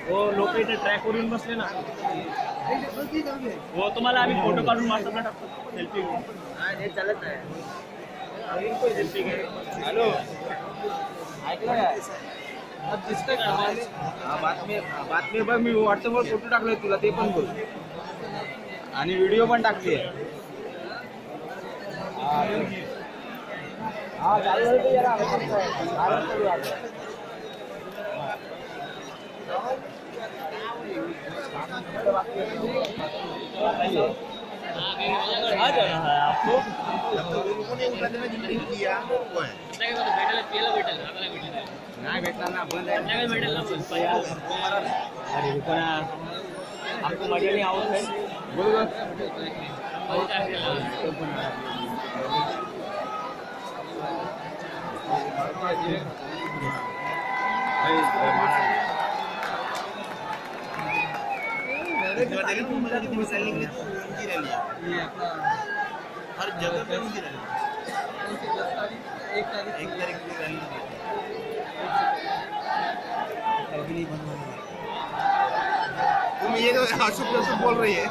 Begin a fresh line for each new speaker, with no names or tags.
वो लोक इथे ट्रॅक वरून बसले ना, वो तुम्हाला आम्ही फोटो काढून व्हॉट्सअपला टाकतो. सेल्फी घेऊन चालत नाही. सेल्फी घे. हॅलो, ऐकलं काय? दिसतंय का बातमी बघ. मी व्हॉट्सअपवर फोटो टाकले तुला, ते पण बोल आणि व्हिडिओ पण टाकते. हा चालू आहे जरा. आपको नाही भेटणार ना, बंद आहे. भेटेल ना अरे पण आपको मजा नहीं आवत है. बोल हर जगह पे उनकी रैली, एक तारीख की रैली तुम ये तो अशुभ बोल रही है.